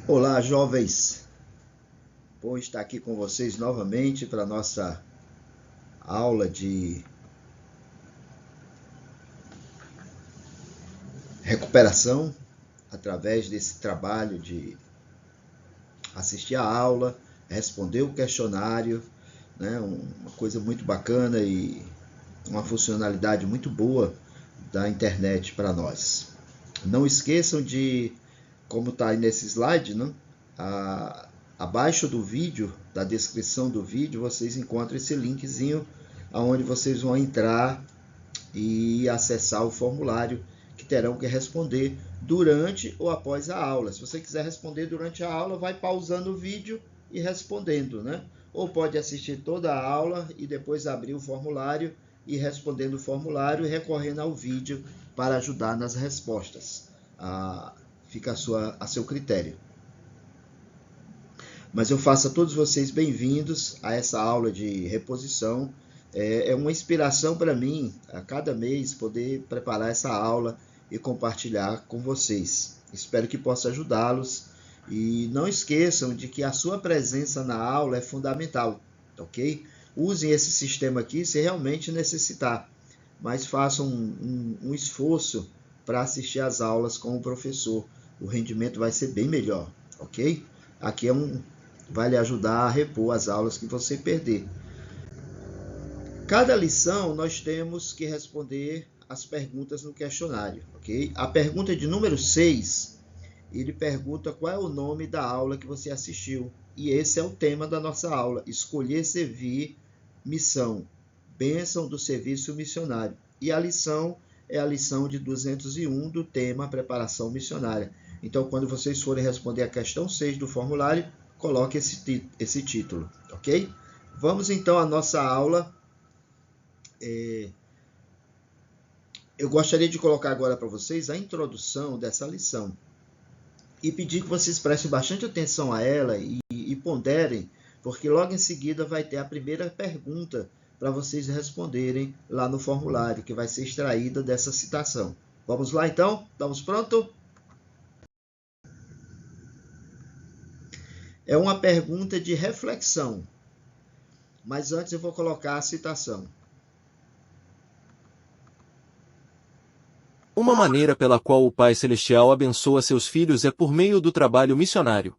Olá, jovens! Bom estar aqui com vocês novamente para a nossa aula de recuperação através desse trabalho de assistir a aula, responder o questionário, né? Uma coisa muito bacana e uma funcionalidade muito boa da internet para nós. Não esqueçam de, como está aí nesse slide, né? Abaixo do vídeo, da descrição do vídeo, vocês encontram esse linkzinho onde vocês vão entrar e acessar o formulário que terão que responder durante ou após a aula. Se você quiser responder durante a aula, vai pausando o vídeo e respondendo, né? Ou pode assistir toda a aula e depois abrir o formulário e respondendo o formulário e recorrendo ao vídeo para ajudar nas respostas. Fica a seu critério. Mas eu faço a todos vocês bem-vindos a essa aula de reposição. É uma inspiração para mim, a cada mês, poder preparar essa aula e compartilhar com vocês. Espero que possa ajudá-los. E não esqueçam de que a sua presença na aula é fundamental, ok? Usem esse sistema aqui se realmente necessitar, mas façam um esforço para assistir às aulas com o professor. O rendimento vai ser bem melhor, ok? Aqui vai lhe ajudar a repor as aulas que você perder. Cada lição nós temos que responder as perguntas no questionário, ok? A pergunta de número 6, ele pergunta qual é o nome da aula que você assistiu. E esse é o tema da nossa aula, escolher servir missão, bênção do serviço missionário. E a lição é a lição de 201 do tema preparação missionária. Então, quando vocês forem responder a questão 6 do formulário, coloque esse título, ok? Vamos então à nossa aula. Eu gostaria de colocar agora para vocês a introdução dessa lição e pedir que vocês prestem bastante atenção a ela e ponderem, porque logo em seguida vai ter a primeira pergunta para vocês responderem lá no formulário, que vai ser extraída dessa citação. Vamos lá então? Estamos prontos? É uma pergunta de reflexão, mas antes eu vou colocar a citação. Uma maneira pela qual o Pai Celestial abençoa seus filhos é por meio do trabalho missionário.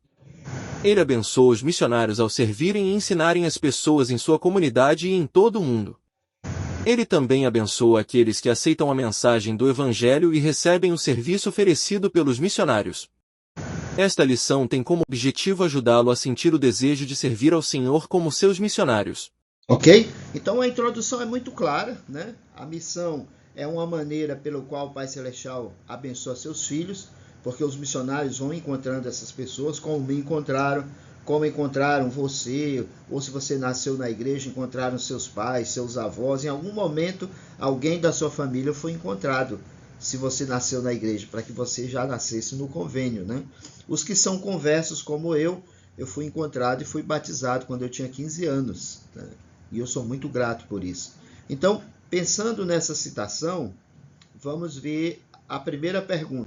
Ele abençoa os missionários ao servirem e ensinarem as pessoas em sua comunidade e em todo o mundo. Ele também abençoa aqueles que aceitam a mensagem do Evangelho e recebem o serviço oferecido pelos missionários. Esta lição tem como objetivo ajudá-lo a sentir o desejo de servir ao Senhor como seus missionários. Ok? Então a introdução é muito clara, né? A missão é uma maneira pelo qual o Pai Celestial abençoa seus filhos, porque os missionários vão encontrando essas pessoas, como me encontraram, como encontraram você, ou se você nasceu na igreja, encontraram seus pais, seus avós. Em algum momento, alguém da sua família foi encontrado, se você nasceu na igreja, para que você já nascesse no convênio, né? Os que são conversos, como eu fui encontrado e fui batizado quando eu tinha 15 anos, né? E eu sou muito grato por isso. Então, pensando nessa citação, vamos ver a primeira pergunta.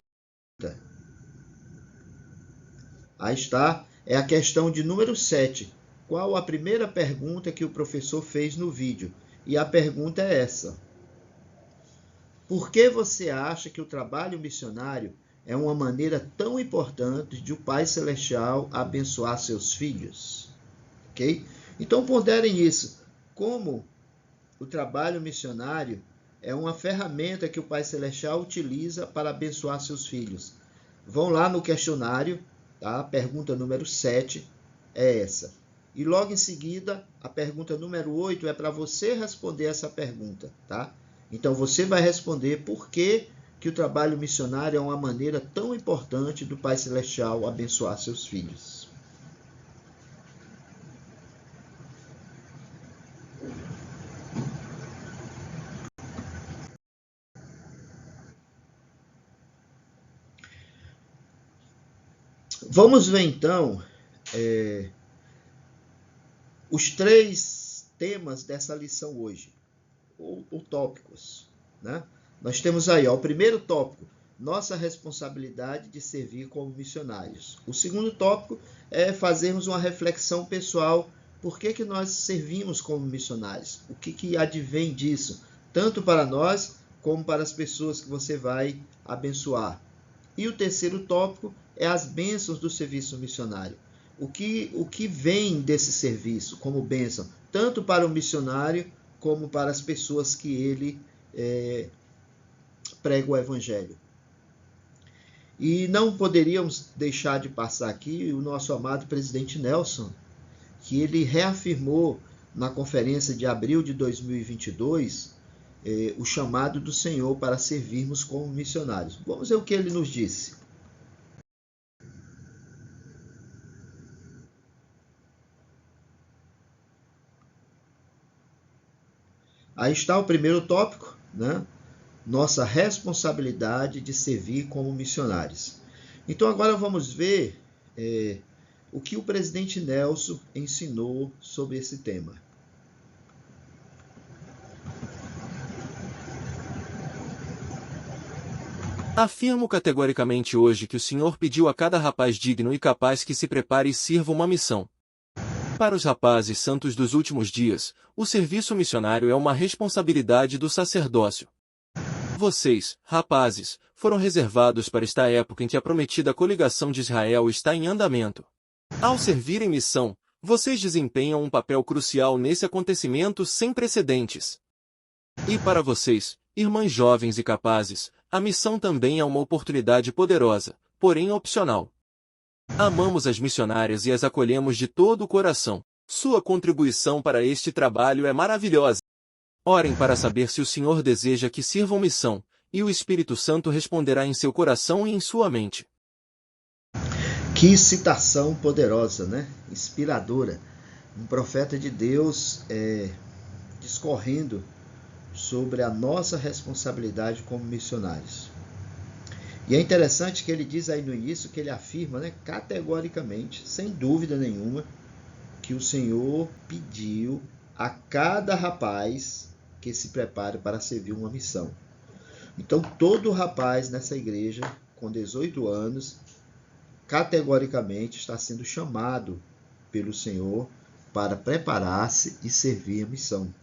Aí está, é a questão de número 7. Qual a primeira pergunta que o professor fez no vídeo? E a pergunta é essa: por que você acha que o trabalho missionário é uma maneira tão importante de o Pai Celestial abençoar seus filhos? Ok? Então ponderem isso. Como o trabalho missionário é uma ferramenta que o Pai Celestial utiliza para abençoar seus filhos. Vão lá no questionário, tá? A pergunta número 7 é essa. E logo em seguida, a pergunta número 8 é para você responder essa pergunta, tá? Então você vai responder por que o trabalho missionário é uma maneira tão importante do Pai Celestial abençoar seus filhos. Vamos ver então os 3 temas dessa lição hoje, ou tópicos, né? Nós temos aí, ó, o primeiro tópico, nossa responsabilidade de servir como missionários. O segundo tópico é fazermos uma reflexão pessoal. Por que nós servimos como missionários? O que advém disso? Tanto para nós, como para as pessoas que você vai abençoar. E o terceiro tópico é as bênçãos do serviço missionário. O que vem desse serviço como bênção, tanto para o missionário, como para as pessoas que ele prega o evangelho. E não poderíamos deixar de passar aqui o nosso amado presidente Nelson, que ele reafirmou na conferência de abril de 2022 o chamado do Senhor para servirmos como missionários. Vamos ver o que ele nos disse. Aí está o primeiro tópico, né? Nossa responsabilidade de servir como missionários. Então agora vamos ver o que o presidente Nelson ensinou sobre esse tema. Afirmo categoricamente hoje que o Senhor pediu a cada rapaz digno e capaz que se prepare e sirva uma missão. Para os rapazes santos dos últimos dias, o serviço missionário é uma responsabilidade do sacerdócio. Vocês, rapazes, foram reservados para esta época em que a prometida coligação de Israel está em andamento. Ao servir em missão, vocês desempenham um papel crucial nesse acontecimento sem precedentes. E para vocês, irmãs jovens e capazes, a missão também é uma oportunidade poderosa, porém opcional. Amamos as missionárias e as acolhemos de todo o coração. Sua contribuição para este trabalho é maravilhosa. Orem para saber se o Senhor deseja que sirvam missão, e o Espírito Santo responderá em seu coração e em sua mente. Que citação poderosa, né? Inspiradora. Um profeta de Deus discorrendo sobre a nossa responsabilidade como missionários. E é interessante que ele diz aí no início, que ele afirma, né, categoricamente, sem dúvida nenhuma, que o Senhor pediu a cada rapaz que se prepare para servir uma missão. Então, todo rapaz nessa igreja, com 18 anos, categoricamente está sendo chamado pelo Senhor para preparar-se e servir a missão.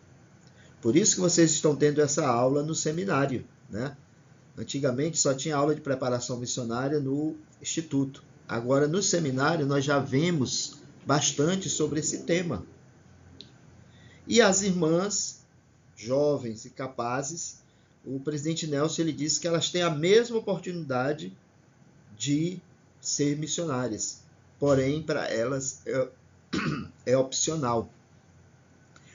Por isso que vocês estão tendo essa aula no seminário, né? Antigamente só tinha aula de preparação missionária no instituto. Agora, no seminário, nós já vemos bastante sobre esse tema. E as irmãs, jovens e capazes, o presidente Nelson ele disse que elas têm a mesma oportunidade de ser missionárias. Porém, para elas é opcional.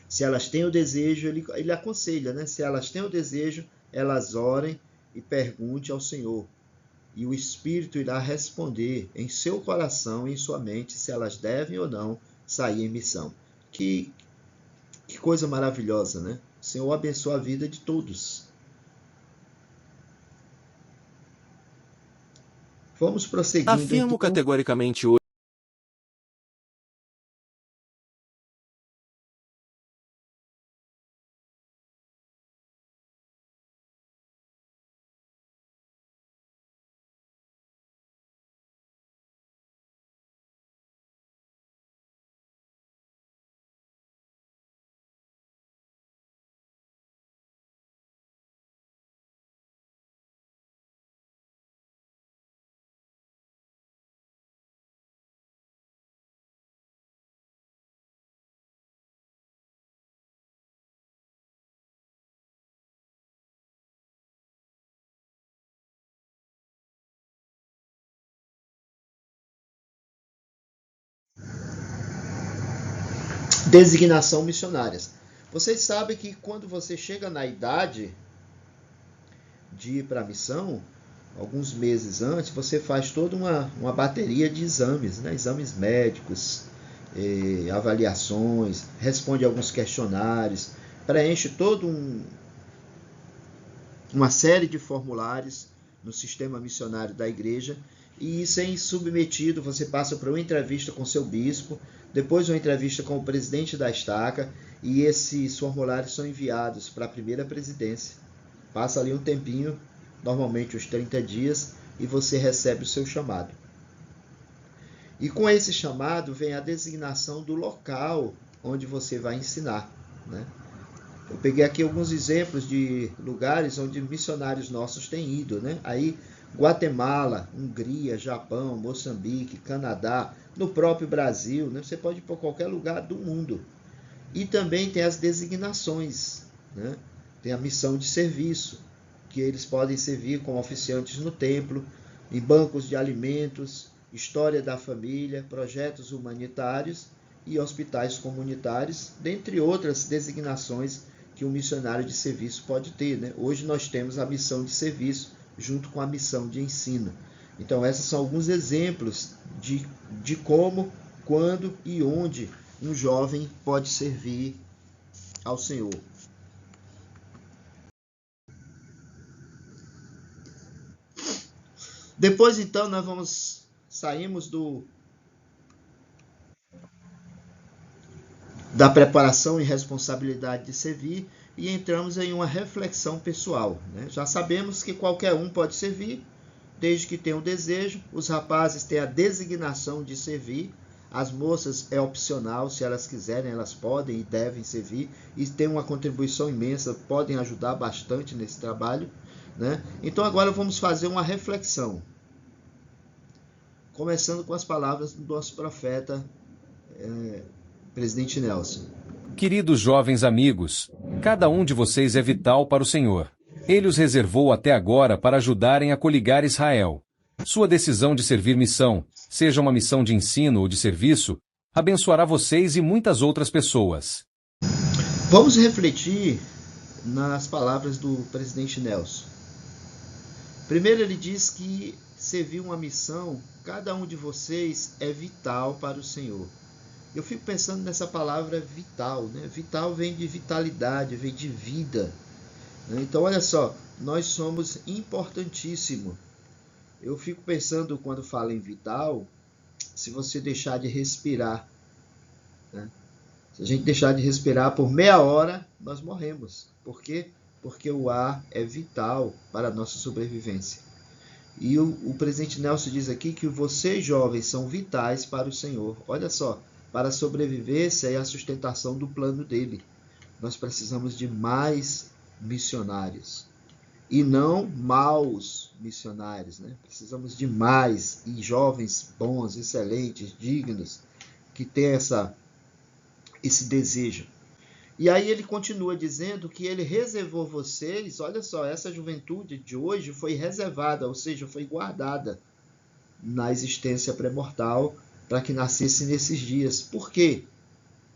Se elas têm o desejo, ele aconselha, né? Se elas têm o desejo, elas orem e pergunte ao Senhor. E o Espírito irá responder em seu coração e em sua mente se elas devem ou não sair em missão. Que coisa maravilhosa, né? O Senhor abençoa a vida de todos. Vamos prosseguindo. Afirmo categoricamente hoje. Designação missionárias. Vocês sabem que quando você chega na idade de ir para a missão, alguns meses antes, você faz toda uma bateria de exames, né? Exames médicos, avaliações, responde alguns questionários, preenche toda uma série de formulários no sistema missionário da igreja, e sem submetido, você passa por uma entrevista com seu bispo, depois uma entrevista com o presidente da estaca, e esses formulários são enviados para a primeira presidência. Passa ali um tempinho normalmente os 30 dias, e você recebe o seu chamado. E com esse chamado vem a designação do local onde você vai ensinar, né? Eu peguei aqui alguns exemplos de lugares onde missionários nossos têm ido, né? Aí, Guatemala, Hungria, Japão, Moçambique, Canadá, no próprio Brasil, né? Você pode ir para qualquer lugar do mundo. E também tem as designações, né? Tem a missão de serviço, que eles podem servir como oficiantes no templo, em bancos de alimentos, história da família, projetos humanitários e hospitais comunitários, dentre outras designações que um missionário de serviço pode ter, né? Hoje nós temos a missão de serviço junto com a missão de ensino. Então, esses são alguns exemplos de como, quando e onde um jovem pode servir ao Senhor. Depois, então, nós saímos da preparação e responsabilidade de servir e entramos em uma reflexão pessoal, né? Já sabemos que qualquer um pode servir, desde que tenha o desejo. Os rapazes têm a designação de servir, as moças é opcional, se elas quiserem, elas podem e devem servir, e têm uma contribuição imensa, podem ajudar bastante nesse trabalho, né? Então agora vamos fazer uma reflexão, começando com as palavras do nosso profeta, presidente Nelson. Queridos jovens amigos, cada um de vocês é vital para o Senhor. Ele os reservou até agora para ajudarem a coligar Israel. Sua decisão de servir missão, seja uma missão de ensino ou de serviço, abençoará vocês e muitas outras pessoas. Vamos refletir nas palavras do presidente Nelson. Primeiro ele diz que servir uma missão, cada um de vocês é vital para o Senhor. Eu fico pensando nessa palavra vital, né? Vital vem de vitalidade, vem de vida, né? Então, olha só, nós somos importantíssimos. Eu fico pensando, quando falo em vital, se você deixar de respirar, né? Se a gente deixar de respirar por meia hora, nós morremos. Por quê? Porque o ar é vital para a nossa sobrevivência. E o presidente Nelson diz aqui que vocês, jovens, são vitais para o Senhor. Olha só, para a sobrevivência e a sustentação do plano dele. Nós precisamos de mais missionários. E não maus missionários, né? Precisamos de mais, e jovens bons, excelentes, dignos, que têm esse desejo. E aí ele continua dizendo que ele reservou vocês, olha só, essa juventude de hoje foi reservada, ou seja, foi guardada na existência pré-mortal para que nascesse nesses dias. Por quê?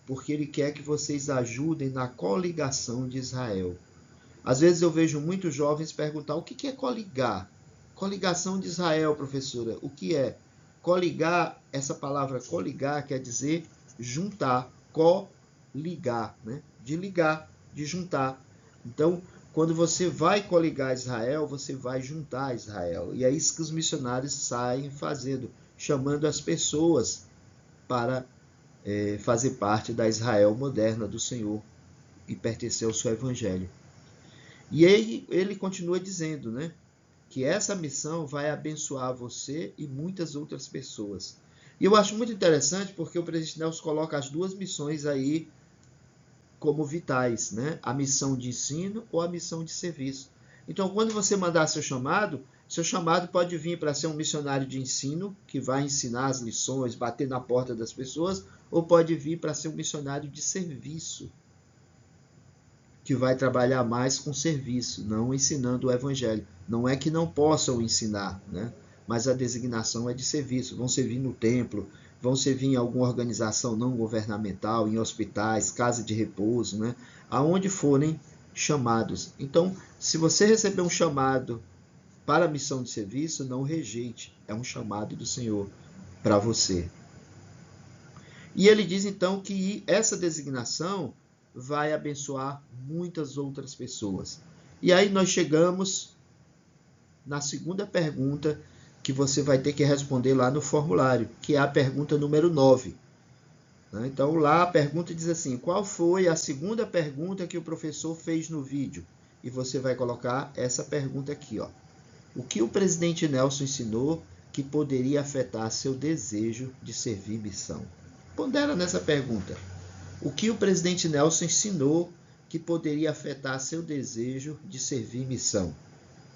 Porque ele quer que vocês ajudem na coligação de Israel. Às vezes eu vejo muitos jovens perguntar, o que é coligar? Coligação de Israel, professora, o que é? Coligar, essa palavra coligar quer dizer juntar, coligar, né? De ligar, de juntar. Então, quando você vai coligar Israel, você vai juntar Israel. E é isso que os missionários saem fazendo, chamando as pessoas para fazer parte da Israel moderna do Senhor e pertencer ao seu evangelho. E ele continua dizendo, né, que essa missão vai abençoar você e muitas outras pessoas. E eu acho muito interessante porque o presidente Nelson coloca as duas missões aí como vitais, né? A missão de ensino ou a missão de serviço. Então, quando você mandar seu chamado pode vir para ser um missionário de ensino, que vai ensinar as lições, bater na porta das pessoas, ou pode vir para ser um missionário de serviço, que vai trabalhar mais com serviço, não ensinando o evangelho. Não é que não possam ensinar, né? Mas a designação é de serviço. Vão servir no templo, vão servir em alguma organização não governamental, em hospitais, casa de repouso, né? Aonde forem chamados. Então, se você receber um chamado para a missão de serviço, não rejeite. É um chamado do Senhor para você. E ele diz então que essa designação vai abençoar muitas outras pessoas. E aí nós chegamos na segunda pergunta que você vai ter que responder lá no formulário, que é a pergunta número 9. Então lá a pergunta diz assim, qual foi a segunda pergunta que o professor fez no vídeo? E você vai colocar essa pergunta aqui, ó. O que o presidente Nelson ensinou que poderia afetar seu desejo de servir missão? Pondera nessa pergunta. O que o presidente Nelson ensinou que poderia afetar seu desejo de servir missão?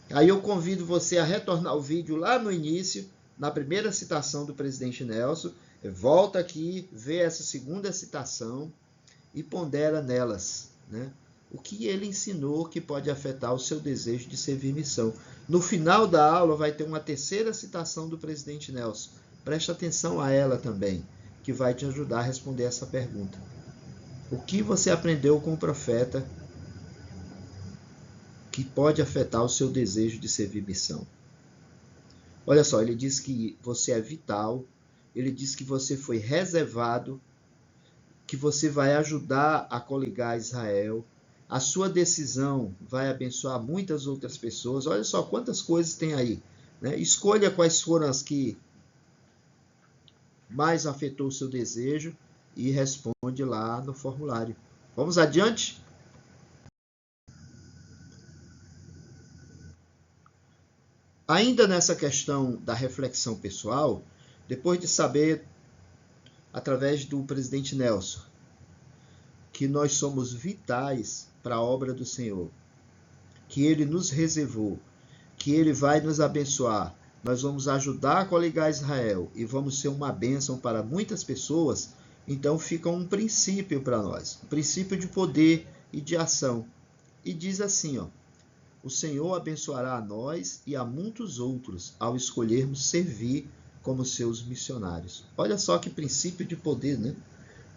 Aí eu convido você a retornar o vídeo lá no início, na primeira citação do presidente Nelson, volta aqui, vê essa segunda citação e pondera nelas, né? O que ele ensinou que pode afetar o seu desejo de servir missão. No final da aula vai ter uma terceira citação do presidente Nelson. Preste atenção a ela também, que vai te ajudar a responder essa pergunta. O que você aprendeu com o profeta que pode afetar o seu desejo de servir missão? Olha só, ele diz que você é vital, ele diz que você foi reservado, que você vai ajudar a coligar Israel, a sua decisão vai abençoar muitas outras pessoas. Olha só quantas coisas tem aí, né? Escolha quais foram as que mais afetou o seu desejo e responde lá no formulário. Vamos adiante? Ainda nessa questão da reflexão pessoal, depois de saber, através do presidente Nelson, que nós somos vitais para a obra do Senhor, que Ele nos reservou, que Ele vai nos abençoar, nós vamos ajudar a coligar Israel e vamos ser uma bênção para muitas pessoas, então fica um princípio para nós, um princípio de poder e de ação. E diz assim, ó, o Senhor abençoará a nós e a muitos outros ao escolhermos servir como seus missionários. Olha só que princípio de poder, né?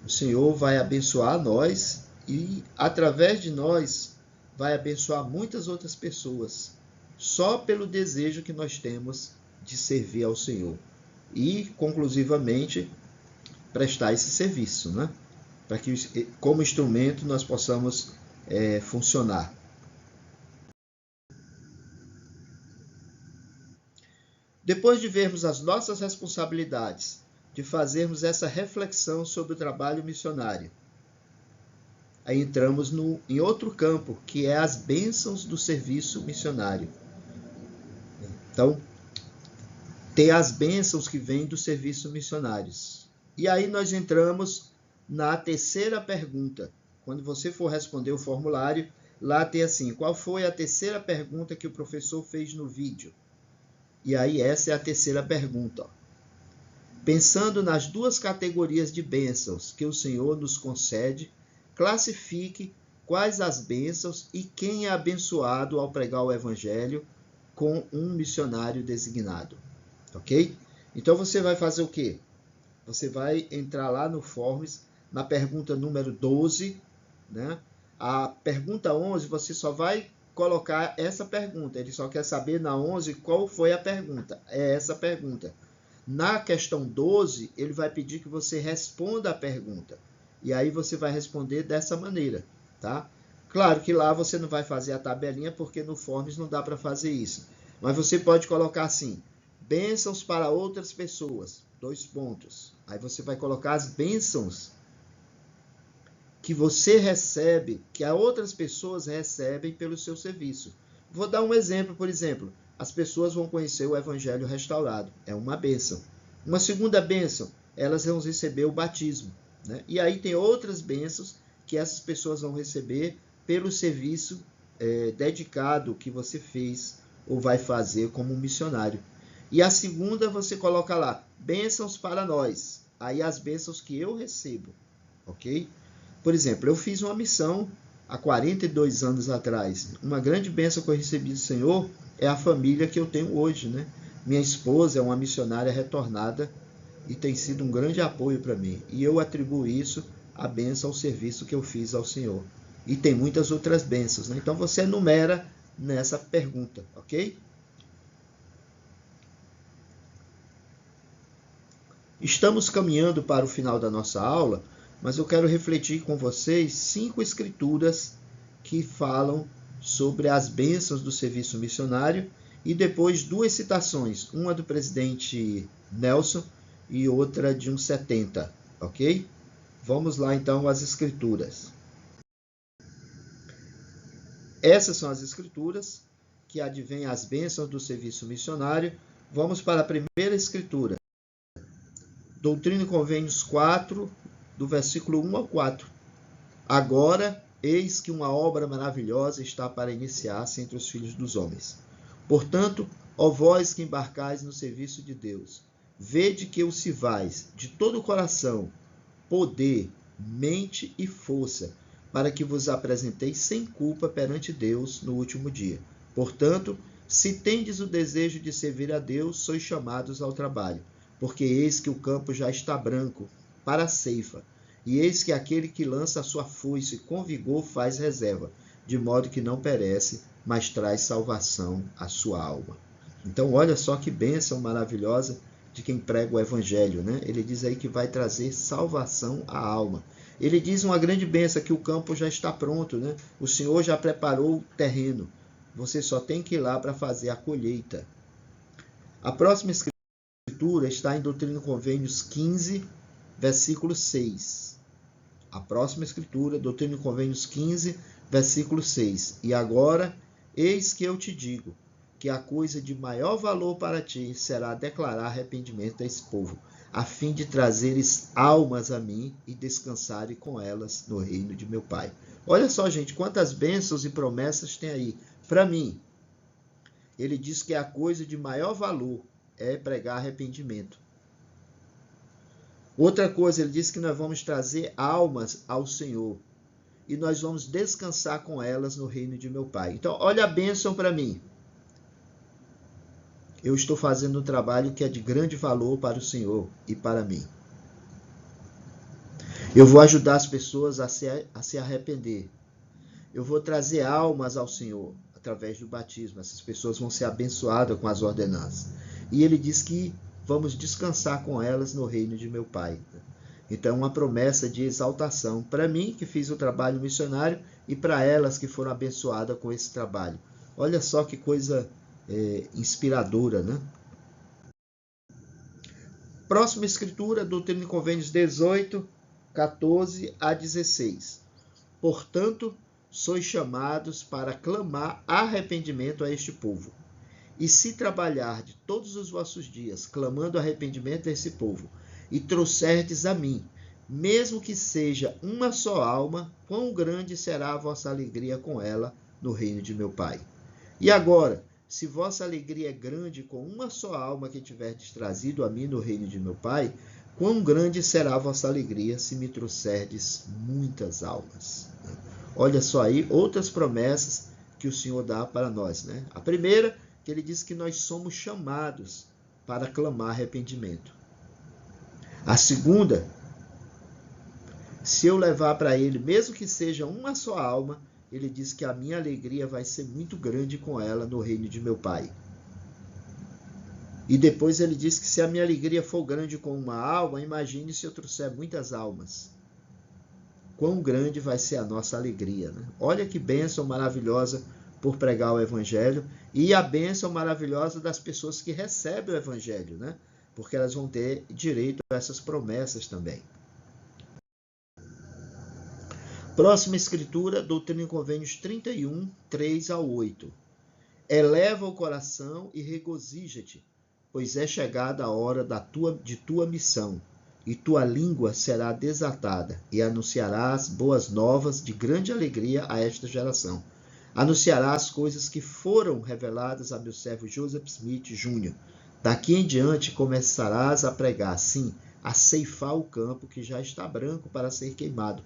O Senhor vai abençoar nós e, através de nós, vai abençoar muitas outras pessoas, só pelo desejo que nós temos de servir ao Senhor. E, conclusivamente, prestar esse serviço, né? Para que, como instrumento, nós possamos funcionar. Depois de vermos as nossas responsabilidades, de fazermos essa reflexão sobre o trabalho missionário, aí entramos em outro campo, que é as bênçãos do serviço missionário. Então, tem as bênçãos que vêm do serviço missionários. E aí nós entramos na terceira pergunta. Quando você for responder o formulário, lá tem assim, qual foi a terceira pergunta que o professor fez no vídeo? E aí essa é a terceira pergunta. Pensando nas duas categorias de bênçãos que o Senhor nos concede, classifique quais as bênçãos e quem é abençoado ao pregar o Evangelho com um missionário designado. Ok? Então você vai fazer o quê? Você vai entrar lá no Forms, na pergunta número 12, né? A pergunta 11, você só vai colocar essa pergunta. Ele só quer saber na 11 qual foi a pergunta. É essa pergunta. Na questão 12, ele vai pedir que você responda a pergunta. E aí você vai responder dessa maneira, tá? Claro que lá você não vai fazer a tabelinha, porque no Forms não dá para fazer isso. Mas você pode colocar assim, bênçãos para outras pessoas, 2 pontos. Aí você vai colocar as bênçãos que você recebe, que as outras pessoas recebem pelo seu serviço. Vou dar um exemplo, por exemplo, as pessoas vão conhecer o Evangelho restaurado, é uma bênção. Uma segunda bênção, elas vão receber o batismo, né? E aí tem outras bênçãos que essas pessoas vão receber pelo serviço dedicado que você fez ou vai fazer como missionário. E a segunda você coloca lá, bênçãos para nós, aí as bênçãos que eu recebo, ok? Por exemplo, eu fiz uma missão há 42 anos atrás. Uma grande bênção que eu recebi do Senhor é a família que eu tenho hoje, né? Minha esposa é uma missionária retornada e tem sido um grande apoio para mim. E eu atribuo isso à bênção, ao serviço que eu fiz ao Senhor. E tem muitas outras bênçãos, né? Então você enumera nessa pergunta, ok? Estamos caminhando para o final da nossa aula, mas eu quero refletir com vocês 5 escrituras que falam sobre as bênçãos do serviço missionário e depois 2 citações, uma do presidente Nelson e outra de um 70, ok? Vamos lá então às escrituras. Essas são as escrituras que advém as bênçãos do serviço missionário, vamos para a primeira escritura. Doutrina e Convênios 4, do versículo 1 ao 4. Agora, eis que uma obra maravilhosa está para iniciar-se entre os filhos dos homens. Portanto, ó vós que embarcais no serviço de Deus, vede que o sirvais de todo o coração, poder, mente e força, para que vos apresenteis sem culpa perante Deus no último dia. Portanto, se tendes o desejo de servir a Deus, sois chamados ao trabalho, porque eis que o campo já está branco para a ceifa, e eis que aquele que lança a sua foice com vigor faz reserva, de modo que não perece, mas traz salvação à sua alma. Então, olha só que bênção maravilhosa de quem prega o evangelho, né? Ele diz aí que vai trazer salvação à alma. Ele diz uma grande bênção, que o campo já está pronto, né? O Senhor já preparou o terreno. Você só tem que ir lá para fazer a colheita. A próxima escritura está em Doutrina e Convênios 15, versículo 6. A próxima escritura, Doutrina e Convênios 15, versículo 6. E agora, eis que eu te digo, que a coisa de maior valor para ti será declarar arrependimento a esse povo, a fim de trazeres almas a mim e descansarem com elas no reino de meu Pai. Olha só, gente, quantas bênçãos e promessas tem aí para mim. Ele diz que a coisa de maior valor é pregar arrependimento. Outra coisa, ele diz que nós vamos trazer almas ao Senhor e nós vamos descansar com elas no reino de meu Pai. Então, olha a bênção para mim. Eu estou fazendo um trabalho que é de grande valor para o Senhor e para mim. Eu vou ajudar as pessoas a se arrepender. Eu vou trazer almas ao Senhor através do batismo. Essas pessoas vão ser abençoadas com as ordenanças. E ele diz que vamos descansar com elas no reino de meu Pai. Então, uma promessa de exaltação para mim, que fiz o trabalho missionário, e para elas que foram abençoadas com esse trabalho. Olha só que coisa inspiradora, né? Próxima escritura, Doutrina e Convênios 18, 14 a 16. Portanto, sois chamados para clamar arrependimento a este povo. E se trabalhardes todos os vossos dias, clamando arrependimento a esse povo, e trouxerdes a mim, mesmo que seja uma só alma, quão grande será a vossa alegria com ela no reino de meu Pai. E agora, se vossa alegria é grande com uma só alma que tiverdes trazido a mim no reino de meu Pai, quão grande será a vossa alegria se me trouxerdes muitas almas. Olha só aí outras promessas que o Senhor dá para nós, né? A primeira, que ele diz que nós somos chamados para clamar arrependimento. A segunda, se eu levar para ele, mesmo que seja uma só alma, ele diz que a minha alegria vai ser muito grande com ela no reino de meu Pai. E depois ele diz que se a minha alegria for grande com uma alma, imagine se eu trouxer muitas almas. Quão grande vai ser a nossa alegria, né? Olha que bênção maravilhosa por pregar o Evangelho, e a bênção maravilhosa das pessoas que recebem o Evangelho, né? Porque elas vão ter direito a essas promessas também. Próxima escritura, Doutrina e Convênios 31, 3 a 8. Eleva o coração e regozija-te, pois é chegada a hora de tua missão, e tua língua será desatada, e anunciarás boas novas de grande alegria a esta geração. Anunciarás coisas que foram reveladas a meu servo Joseph Smith Jr. Daqui em diante começarás a pregar, sim, a ceifar o campo que já está branco para ser queimado.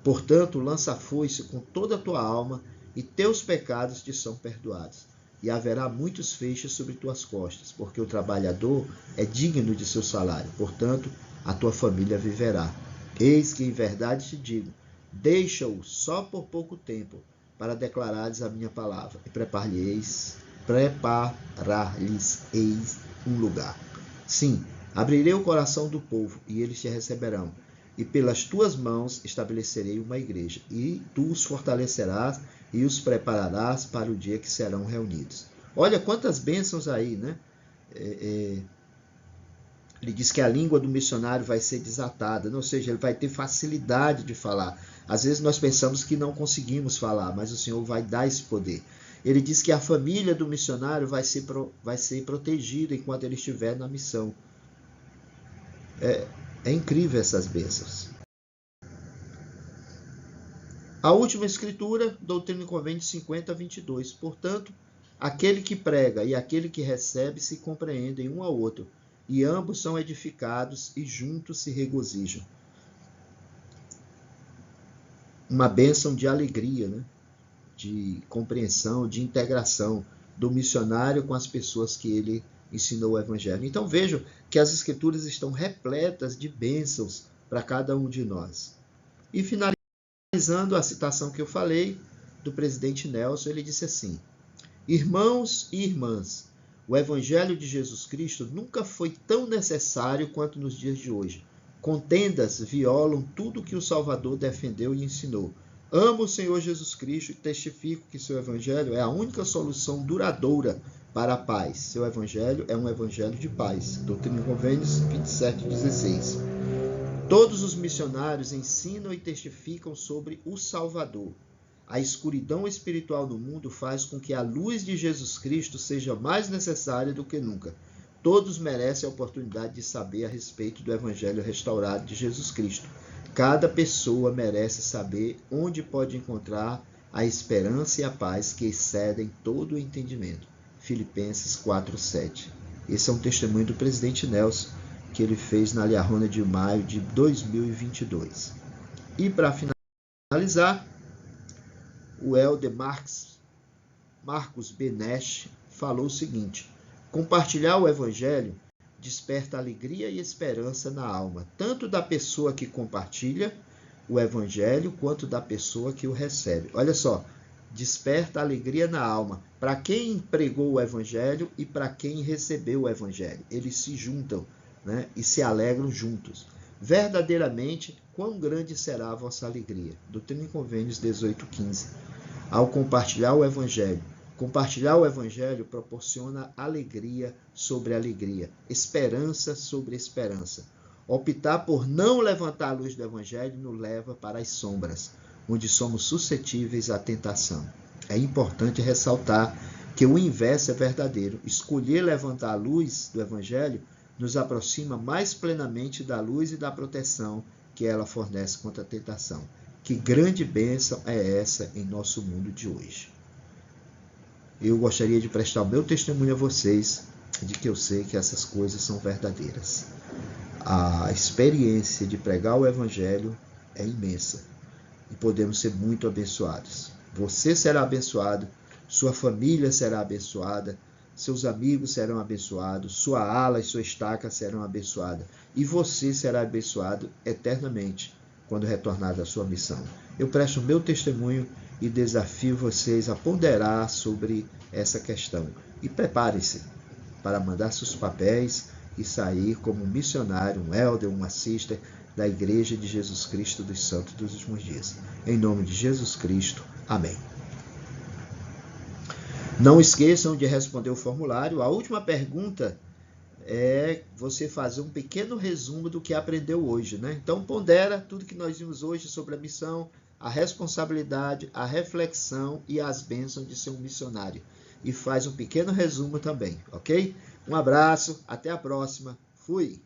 Portanto, lança a foice com toda a tua alma, e teus pecados te são perdoados. E haverá muitos feixes sobre tuas costas, porque o trabalhador é digno de seu salário. Portanto, a tua família viverá. Eis que em verdade te digo, deixa-o só por pouco tempo, para declarares a minha palavra, e preparar-lhes um lugar. Sim, abrirei o coração do povo, e eles te receberão. E pelas tuas mãos estabelecerei uma igreja, e tu os fortalecerás e os prepararás para o dia que serão reunidos. Olha quantas bênçãos aí, né? Ele diz que a língua do missionário vai ser desatada, ou seja, ele vai ter facilidade de falar. Às vezes nós pensamos que não conseguimos falar, mas o Senhor vai dar esse poder. Ele diz que a família do missionário vai ser protegida enquanto ele estiver na missão. É incrível essas bênçãos. A última escritura, Doutrina e Convênios 50:22. Portanto, aquele que prega e aquele que recebe se compreendem um ao outro, e ambos são edificados e juntos se regozijam. Uma bênção de alegria, né? De compreensão, de integração do missionário com as pessoas que ele ensinou o evangelho. Então vejam que as escrituras estão repletas de bênçãos para cada um de nós. E finalizando a citação que eu falei do presidente Nelson, ele disse assim: irmãos e irmãs, o evangelho de Jesus Cristo nunca foi tão necessário quanto nos dias de hoje. Contendas violam tudo que o Salvador defendeu e ensinou. Amo o Senhor Jesus Cristo e testifico que seu evangelho é a única solução duradoura para a paz. Seu evangelho é um evangelho de paz. Doutrina e Convênios 27:16. Todos os missionários ensinam e testificam sobre o Salvador. A escuridão espiritual no mundo faz com que a luz de Jesus Cristo seja mais necessária do que nunca. Todos merecem a oportunidade de saber a respeito do evangelho restaurado de Jesus Cristo. Cada pessoa merece saber onde pode encontrar a esperança e a paz que excedem todo o entendimento. Filipenses 4:7. Esse é um testemunho do presidente Nelson, que ele fez na Liarona de maio de 2022. E para finalizar, o elder Marcos Benesch falou o seguinte: compartilhar o evangelho desperta alegria e esperança na alma, tanto da pessoa que compartilha o evangelho, quanto da pessoa que o recebe. Olha só, desperta alegria na alma para quem pregou o evangelho e para quem recebeu o evangelho. Eles se juntam, né, e se alegram juntos. Verdadeiramente, quão grande será a vossa alegria. Doutrina e Convênios 18:15. Ao compartilhar o evangelho proporciona alegria sobre alegria, esperança sobre esperança. Optar por não levantar a luz do evangelho nos leva para as sombras, onde somos suscetíveis à tentação. É importante ressaltar que o inverso é verdadeiro. Escolher levantar a luz do evangelho nos aproxima mais plenamente da luz e da proteção que ela fornece contra a tentação. Que grande bênção é essa em nosso mundo de hoje. Eu gostaria de prestar o meu testemunho a vocês de que eu sei que essas coisas são verdadeiras. A experiência de pregar o evangelho é imensa e podemos ser muito abençoados. Você será abençoado, sua família será abençoada, seus amigos serão abençoados, sua ala e sua estaca serão abençoadas e você será abençoado eternamente quando retornar da sua missão. Eu presto o meu testemunho e desafio vocês a ponderar sobre essa questão. E preparem-se para mandar seus papéis e sair como um missionário, um elder, uma sister da Igreja de Jesus Cristo dos Santos dos Últimos Dias. Em nome de Jesus Cristo. Amém. Não esqueçam de responder o formulário. A última pergunta é você fazer um pequeno resumo do que aprendeu hoje, né? Então pondera tudo que nós vimos hoje sobre a missão, a responsabilidade, a reflexão e as bênçãos de ser um missionário. E faz um pequeno resumo também, ok? Um abraço, até a próxima. Fui!